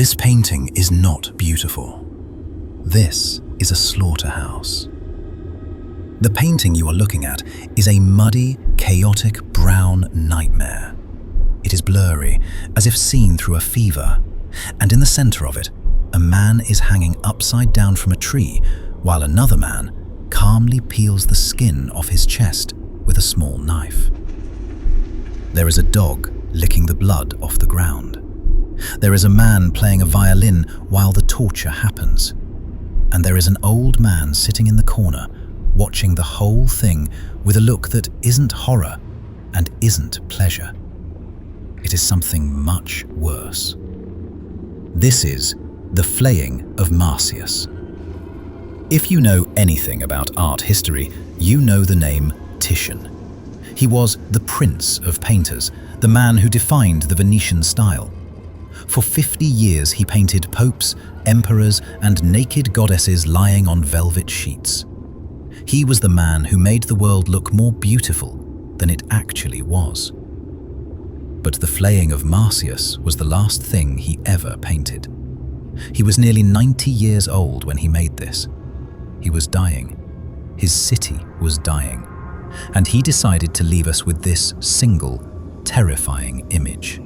This painting is not beautiful. This is a slaughterhouse. The painting you are looking at is a muddy, chaotic brown nightmare. It is blurry, as if seen through a fever, and in the center of it, a man is hanging upside down from a tree, while another man calmly peels the skin off his chest with a small knife. There is a dog licking the blood off the ground. There is a man playing a violin while the torture happens. And there is an old man sitting in the corner, watching the whole thing with a look that isn't horror and isn't pleasure. It is something much worse. This is the Flaying of Marsyas. If you know anything about art history, you know the name Titian. He was the prince of painters, the man who defined the Venetian style. For 50 years he painted popes, emperors, and naked goddesses lying on velvet sheets. He was the man who made the world look more beautiful than it actually was. But the Flaying of Marsyas was the last thing he ever painted. He was nearly 90 years old when he made this. He was dying. His city was dying. And he decided to leave us with this single, terrifying image.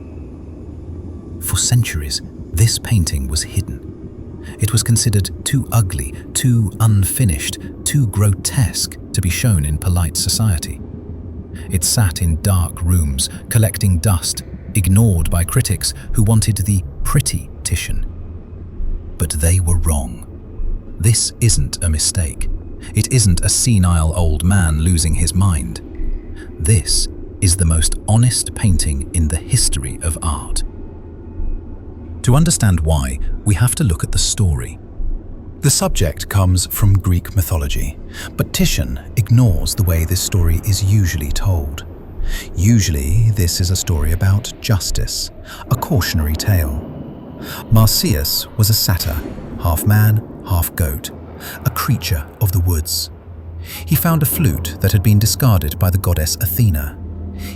For centuries, this painting was hidden. It was considered too ugly, too unfinished, too grotesque to be shown in polite society. It sat in dark rooms, collecting dust, ignored by critics who wanted the pretty Titian. But they were wrong. This isn't a mistake. It isn't a senile old man losing his mind. This is the most honest painting in the history of art. To understand why, we have to look at the story. The subject comes from Greek mythology, but Titian ignores the way this story is usually told. Usually, this is a story about justice, a cautionary tale. Marsyas was a satyr, half man, half goat, a creature of the woods. He found a flute that had been discarded by the goddess Athena.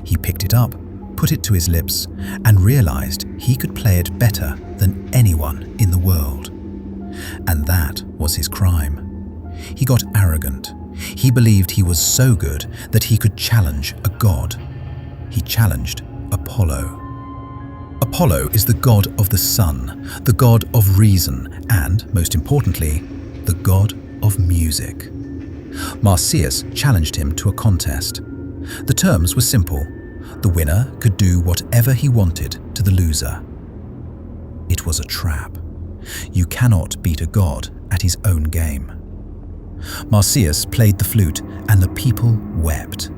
He picked it up, put it to his lips, and realized he could play it better than anyone in the world. And that was his crime. He got arrogant. He believed he was so good that he could challenge a god. He challenged Apollo. Apollo is the god of the sun, the god of reason, and, most importantly, the god of music. Marsyas challenged him to a contest. The terms were simple. The winner could do whatever he wanted to the loser. It was a trap. You cannot beat a god at his own game. Marsyas played the flute and the people wept.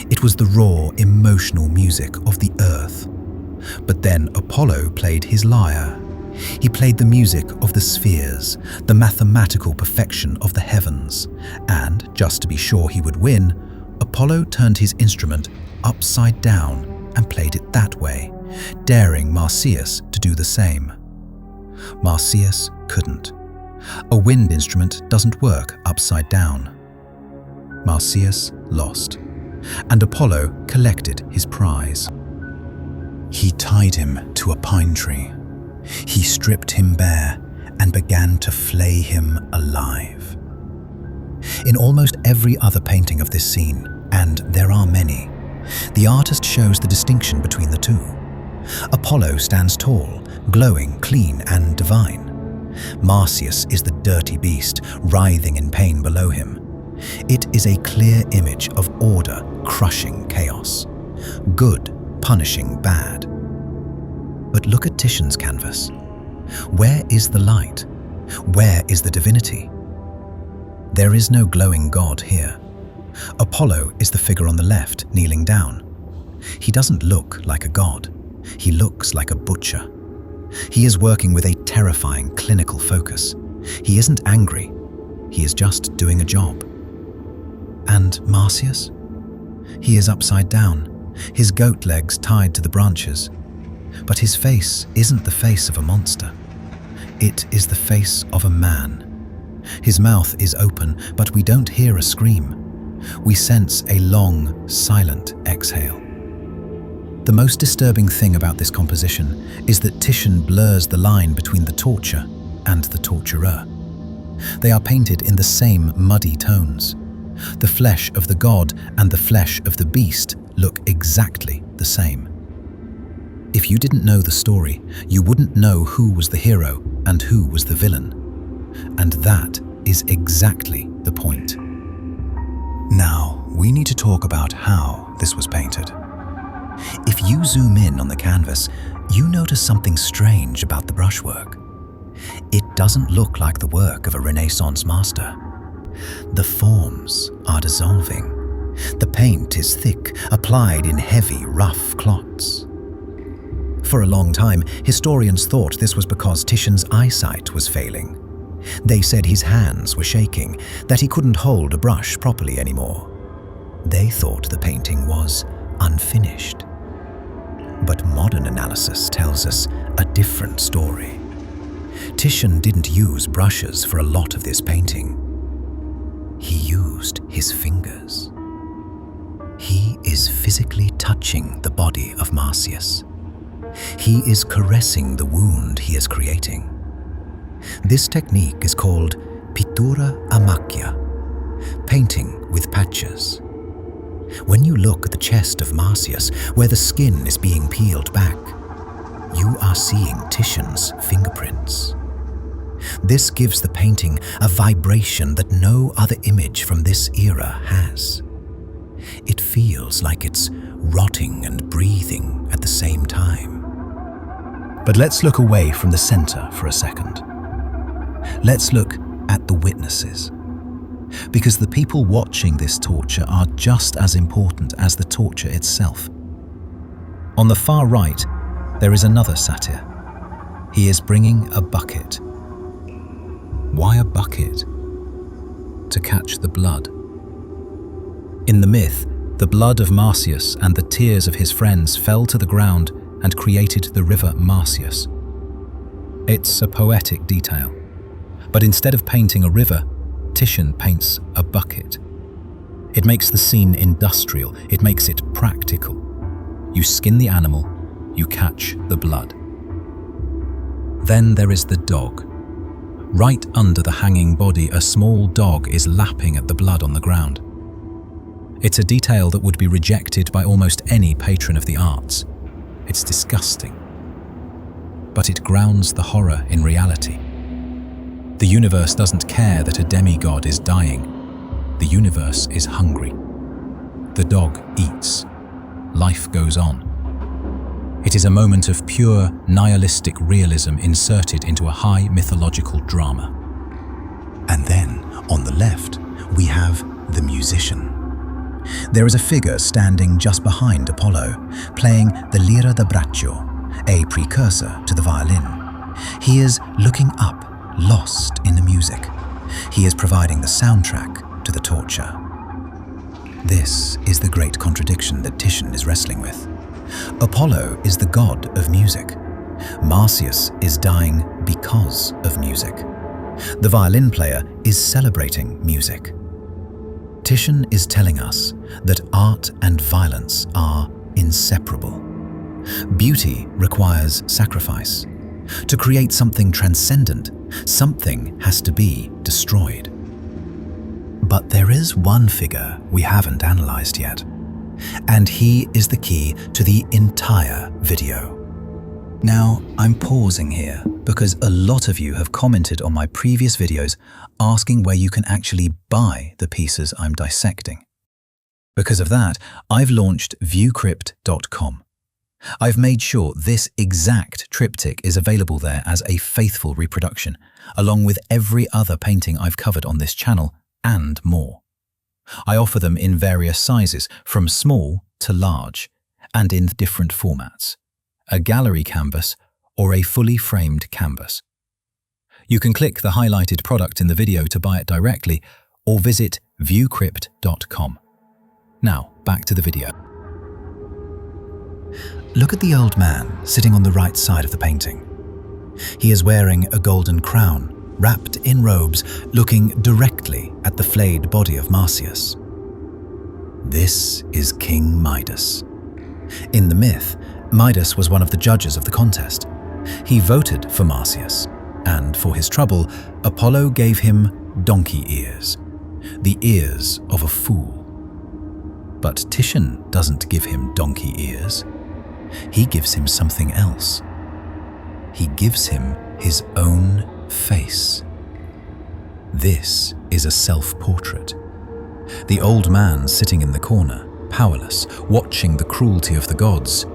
It was the raw, emotional music of the earth. But then Apollo played his lyre. He played the music of the spheres, the mathematical perfection of the heavens, and, just to be sure he would win, Apollo turned his instrument upside down and played it that way, daring Marsyas to do the same. Marsyas couldn't. A wind instrument doesn't work upside down. Marsyas lost, and Apollo collected his prize. He tied him to a pine tree. He stripped him bare and began to flay him alive. In almost every other painting of this scene, and there are many, the artist shows the distinction between the two. Apollo stands tall, glowing, clean, and divine. Marsyas is the dirty beast, writhing in pain below him. It is a clear image of order crushing chaos, good punishing bad. But look at Titian's canvas. Where is the light? Where is the divinity? There is no glowing god here. Apollo is the figure on the left, kneeling down. He doesn't look like a god. He looks like a butcher. He is working with a terrifying clinical focus. He isn't angry. He is just doing a job. And Marsyas? He is upside down, his goat legs tied to the branches. But his face isn't the face of a monster. It is the face of a man. His mouth is open, but we don't hear a scream. We sense a long, silent exhale. The most disturbing thing about this composition is that Titian blurs the line between the torture and the torturer. They are painted in the same muddy tones. The flesh of the god and the flesh of the beast look exactly the same. If you didn't know the story, you wouldn't know who was the hero and who was the villain. And that is exactly the point. Now, we need to talk about how this was painted. If you zoom in on the canvas, you notice something strange about the brushwork. It doesn't look like the work of a Renaissance master. The forms are dissolving. The paint is thick, applied in heavy, rough clots. For a long time, historians thought this was because Titian's eyesight was failing. They said his hands were shaking, that he couldn't hold a brush properly anymore. They thought the painting was unfinished. But modern analysis tells us a different story. Titian didn't use brushes for a lot of this painting. He used his fingers. He is physically touching the body of Marsyas. He is caressing the wound he is creating. This technique is called pittura a macchia, painting with patches. When you look at the chest of Marsyas, where the skin is being peeled back, you are seeing Titian's fingerprints. This gives the painting a vibration that no other image from this era has. It feels like it's rotting and breathing at the same time. But let's look away from the center for a second. Let's look at the witnesses. Because the people watching this torture are just as important as the torture itself. On the far right, there is another satyr. He is bringing a bucket. Why a bucket? To catch the blood. In the myth, the blood of Marsyas and the tears of his friends fell to the ground and created the river Marsyas. It's a poetic detail, but instead of painting a river, Titian paints a bucket. It makes the scene industrial, it makes it practical. You skin the animal, you catch the blood. Then there is the dog. Right under the hanging body, a small dog is lapping at the blood on the ground. It's a detail that would be rejected by almost any patron of the arts. It's disgusting. But it grounds the horror in reality. The universe doesn't care that a demigod is dying. The universe is hungry. The dog eats. Life goes on. It is a moment of pure, nihilistic realism inserted into a high mythological drama. And then, on the left, we have the musician. There is a figure standing just behind Apollo, playing the lira da braccio, a precursor to the violin. He is looking up, lost in the music. He is providing the soundtrack to the torture. This is the great contradiction that Titian is wrestling with. Apollo is the god of music. Marsyas is dying because of music. The violin player is celebrating music. Titian is telling us that art and violence are inseparable. Beauty requires sacrifice. To create something transcendent, something has to be destroyed. But there is one figure we haven't analyzed yet, and he is the key to the entire video. Now, I'm pausing here because a lot of you have commented on my previous videos asking where you can actually buy the pieces I'm dissecting. Because of that, I've launched viewcrypt.com. I've made sure this exact triptych is available there as a faithful reproduction, along with every other painting I've covered on this channel and more. I offer them in various sizes, from small to large, and in different formats: a gallery canvas or a fully framed canvas. You can click the highlighted product in the video to buy it directly, or visit viewcrypt.com. Now, back to the video. Look at the old man sitting on the right side of the painting. He is wearing a golden crown, wrapped in robes, looking directly at the flayed body of Marsyas. This is King Midas. In the myth, Midas was one of the judges of the contest. He voted for Marsyas, and for his trouble, Apollo gave him donkey ears, the ears of a fool. But Titian doesn't give him donkey ears. He gives him something else. He gives him his own face. This is a self-portrait. The old man sitting in the corner, powerless, watching the cruelty of the gods,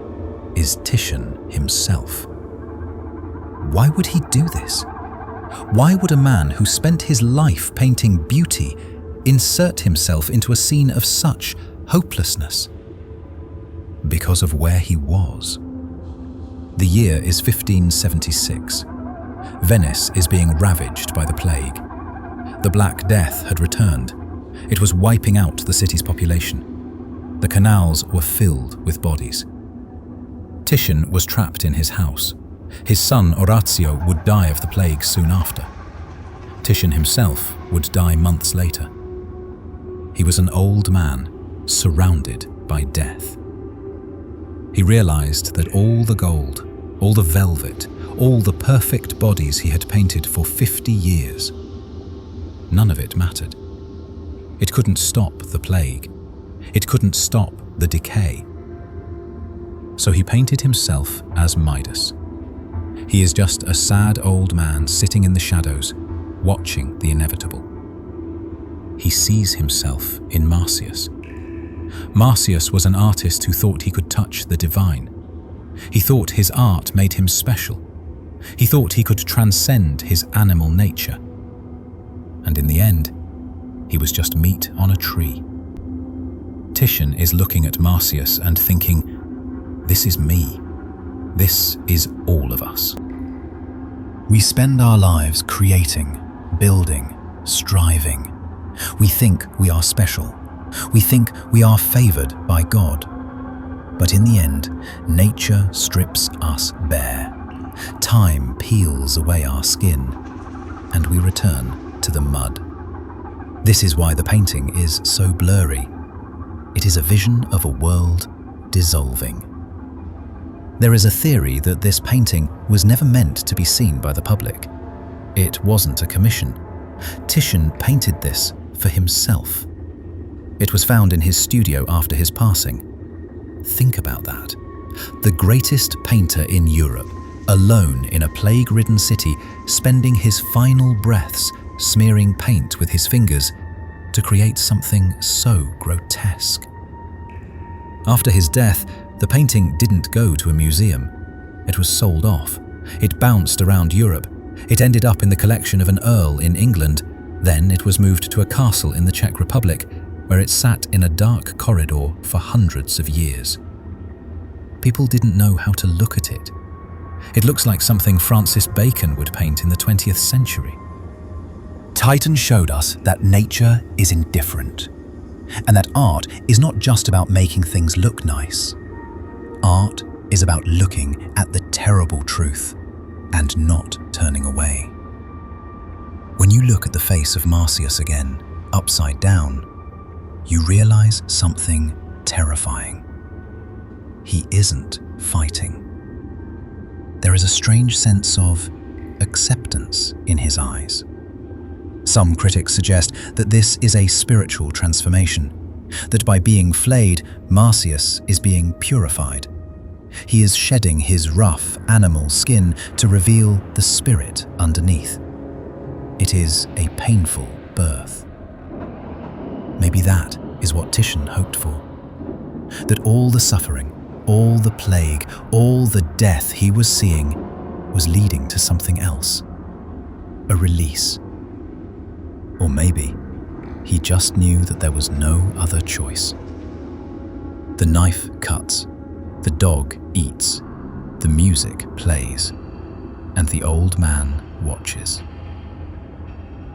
is Titian himself. Why would he do this? Why would a man who spent his life painting beauty insert himself into a scene of such hopelessness? Because of where he was. The year is 1576. Venice is being ravaged by the plague. The Black Death had returned. It was wiping out the city's population. The canals were filled with bodies. Titian was trapped in his house. His son Orazio would die of the plague soon after. Titian himself would die months later. He was an old man, surrounded by death. He realized that all the gold, all the velvet, all the perfect bodies he had painted for 50 years, none of it mattered. It couldn't stop the plague. It couldn't stop the decay. So he painted himself as Midas. He is just a sad old man sitting in the shadows, watching the inevitable. He sees himself in Marsyas. Marsyas was an artist who thought he could touch the divine. He thought his art made him special. He thought he could transcend his animal nature. And in the end, he was just meat on a tree. Titian is looking at Marsyas and thinking, this is me. This is all of us. We spend our lives creating, building, striving. We think we are special. We think we are favored by God. But in the end, nature strips us bare. Time peels away our skin, and we return to the mud. This is why the painting is so blurry. It is a vision of a world dissolving. There is a theory that this painting was never meant to be seen by the public. It wasn't a commission. Titian painted this for himself. It was found in his studio after his passing. Think about that. The greatest painter in Europe, alone in a plague-ridden city, spending his final breaths smearing paint with his fingers to create something so grotesque. After his death, the painting didn't go to a museum. It was sold off. It bounced around Europe. It ended up in the collection of an earl in England. Then it was moved to a castle in the Czech Republic, where it sat in a dark corridor for hundreds of years. People didn't know how to look at it. It looks like something Francis Bacon would paint in the 20th century. Titian showed us that nature is indifferent, and that art is not just about making things look nice. Art is about looking at the terrible truth and not turning away. When you look at the face of Marsyas again, upside down, you realize something terrifying. He isn't fighting. There is a strange sense of acceptance in his eyes. Some critics suggest that this is a spiritual transformation, that by being flayed, Marsyas is being purified. He is shedding his rough animal skin to reveal the spirit underneath. It is a painful birth. Maybe that is what Titian hoped for. That all the suffering, all the plague, all the death he was seeing was leading to something else. A release. Or maybe he just knew that there was no other choice. The knife cuts, the dog eats, the music plays, and the old man watches.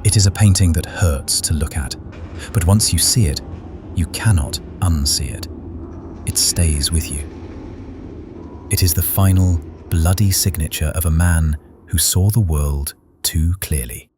It is a painting that hurts to look at, but once you see it, you cannot unsee it. It stays with you. It is the final, bloody signature of a man who saw the world too clearly.